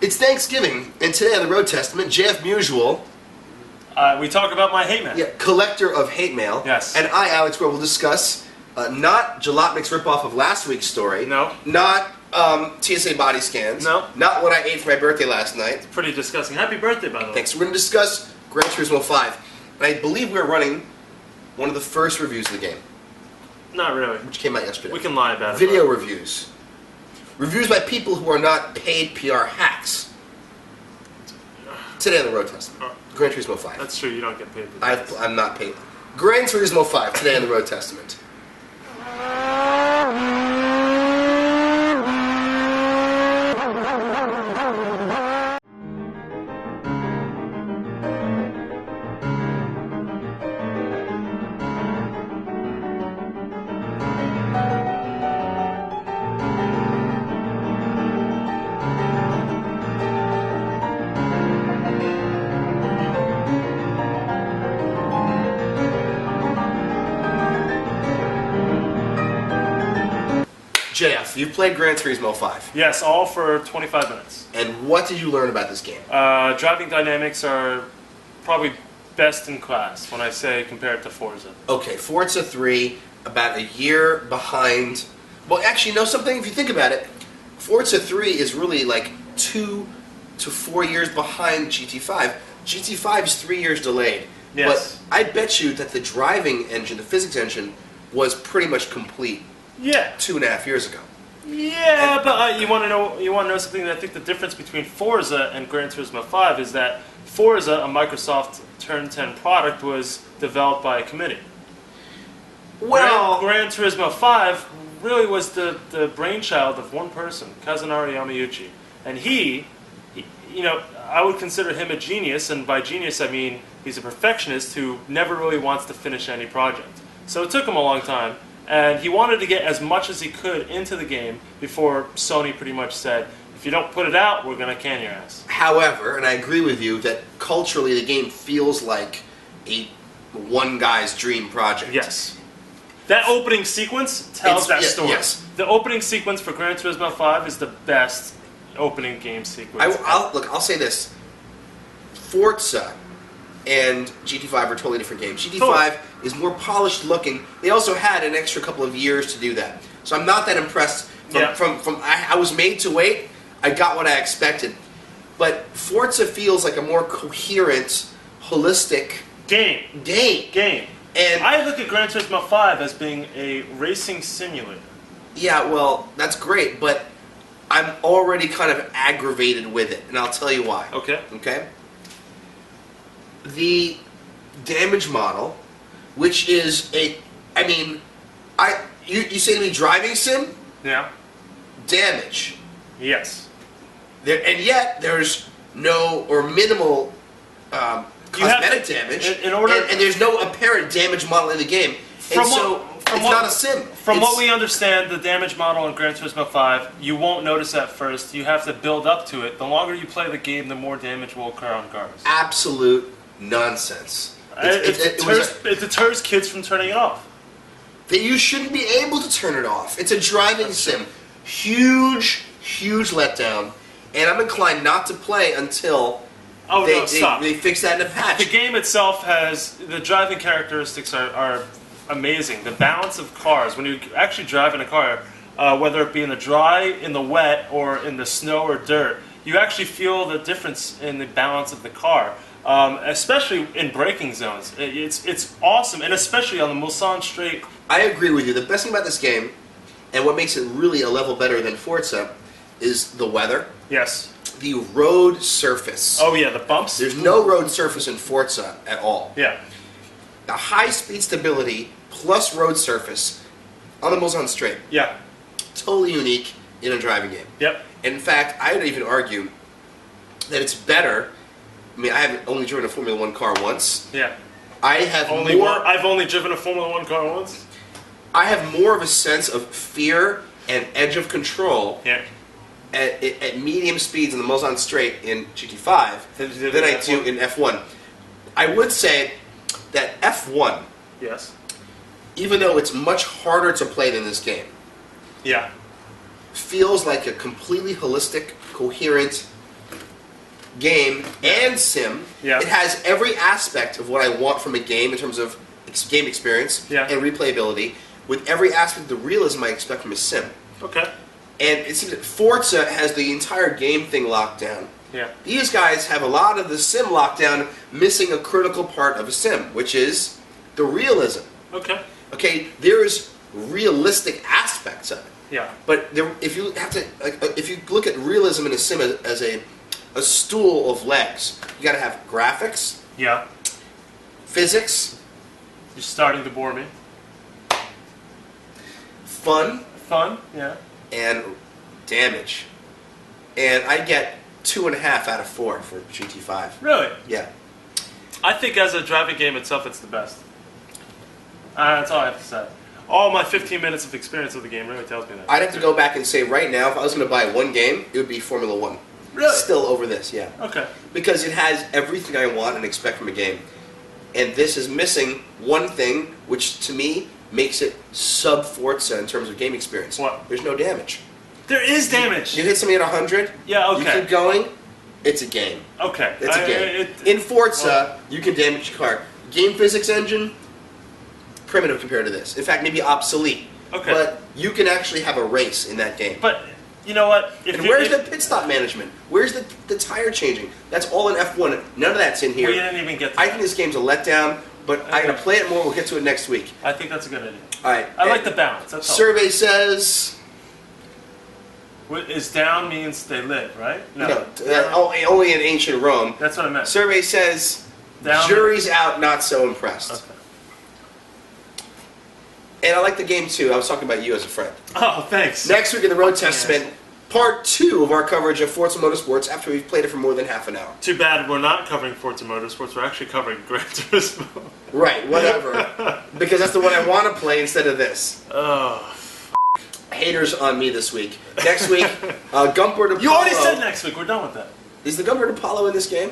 It's Thanksgiving, and today on the Road Testament, J.F. Musial, we talk about my hate mail. yeah, collector of hate mail, Yes. and I, Alex Gore, will discuss not Jalopnik's ripoff of last week's story, No. not TSA body scans, No. not what I ate for my birthday last night. Pretty disgusting. Happy birthday, by the way. Thanks. We're going to discuss Gran Turismo 5, and I believe we're running one of the first reviews of the game, Not really. which came out yesterday. We can lie about it. Video reviews. Reviews by people who are not paid PR hacks. Today on the Road Testament. Gran Turismo 5. That's true. You don't get paid. For that. I'm not paid. Gran Turismo 5, today on the Road Testament. JF, you've played Gran Turismo 5. Yes, all for 25 minutes. And what did you learn about this game? Driving dynamics are probably best in class when I say compared to Forza. Okay, Forza 3, about a year behind. Well, actually, no, something, if you think about it, Forza 3 is really like 2 to 4 years behind GT5. GT5 is 3 years delayed. Yes. But I bet you that the driving engine, the physics engine, was pretty much complete Yeah. 2.5 years ago. Yeah, but you want to know something? I think the difference between Forza and Gran Turismo 5 is that Forza, a Microsoft Turn 10 product, was developed by a committee. Well, Gran Turismo 5 really was the brainchild of one person, Kazunari Yamauchi, and he, I would consider him a genius, and by genius I mean he's a perfectionist who never really wants to finish any project. So it took him a long time. And he wanted to get as much as he could into the game before Sony pretty much said, if you don't put it out, we're going to can your ass. however, and I agree with you, that culturally the game feels like a one guy's dream project. Yes. That opening sequence tells that story. Yes. The opening sequence for Gran Turismo 5 is the best opening game sequence. I'll say this. Forza and GT5 are totally different games. GT5 is more polished looking. They also had an extra couple of years to do that. So I'm not that impressed. I was made to wait. I got what I expected. But Forza feels like a more coherent, holistic Game. And I look at Gran Turismo 5 as being a racing simulator. yeah, well, that's great, but I'm already kind of aggravated with it, and I'll tell you why. Okay. Okay? The damage model, which is you say to me driving sim? Yeah. Damage. Yes. And yet there's no or minimal cosmetic damage, and there's no apparent damage model in the game. It's not a sim. From what we understand, the damage model in Gran Turismo 5, you won't notice at first. You have to build up to it. The longer you play the game, the more damage will occur on cars. Absolute nonsense. It deters kids from turning it off. That you shouldn't be able to turn it off. It's a driving sim. Huge letdown. And I'm inclined not to play until they fix that in a patch. The game itself has, the driving characteristics are amazing. The balance of cars, when you actually drive in a car, whether it be in the dry, in the wet, or in the snow or dirt, you actually feel the difference in the balance of the car. Especially in braking zones. It's awesome, and especially on the Mulsanne Straight. I agree with you. The best thing about this game, and what makes it really a level better than Forza, is the weather. Yes. The road surface. Oh yeah, the bumps. There's no road surface in Forza at all. Yeah. The high speed stability plus road surface on the Mulsanne Straight. Yeah. Totally unique in a driving game. Yep. In fact, I would even argue that it's better. I mean, I haven't only driven a Formula 1 car once. Yeah. I've only driven a Formula 1 car once. I have more of a sense of fear and edge of control at medium speeds in the Mulsanne Straight in GT5 than I do in F1. I would say that F1, yes, even though it's much harder to play than this game, yeah, feels like a completely holistic, coherent game and sim. Yeah. It has every aspect of what I want from a game in terms of game experience Yeah. and replayability, with every aspect of the realism I expect from a sim. Okay. And it seems that Forza has the entire game thing locked down. Yeah. These guys have a lot of the sim lockdown, missing a critical part of a sim, which is the realism. Okay. Okay, there's realistic aspects of it. Yeah. But if you have to, if you look at realism in a sim as a stool of legs, you got to have graphics, Yeah. physics, You're starting to bore me. fun, Fun. Yeah. and damage. And I get 2.5 out of 4 for GT5. Really? Yeah. I think as a driving game itself, it's the best. That's all I have to say. All my 15 minutes of experience with the game really tells me that. I'd have to go back and say right now, if I was going to buy one game, it would be Formula 1. Really? Still over this, yeah. Okay. Because it has everything I want and expect from a game. And this is missing one thing, which to me makes it sub-Forza in terms of game experience. What? There's no damage. There is damage. You hit something at 100, Yeah, okay. you keep going, it's a game. Okay. It's a game. In Forza, you can damage your car. Game physics engine, primitive compared to this. In fact, maybe obsolete. Okay. But you can actually have a race in that game. But you know what? And where's the pit stop management? Where's the tire changing? That's all in F1. None of that's in here. We didn't even get to I that. think this game's a letdown, but I'm going to play it more. We'll get to it next week. I think that's a good idea. All right. I like the balance. That's all. Survey says... What is down means they live, right? No, only in ancient Rome. That's what I meant. Survey says... Down Jury's out, not so impressed. Okay. And I like the game too. I was talking about you as a friend. Oh, thanks. Next week in the Road Testament, part 2 of our coverage of Forza Motorsports after we've played it for more than half an hour. Too bad we're not covering Forza Motorsports. We're actually covering Gran Turismo. Right, whatever. Because that's the one I want to play instead of this. Oh. Haters on me this week. Next week, Gumpert Apollo. You already said next week. We're done with that. Is the Gumpert Apollo in this game?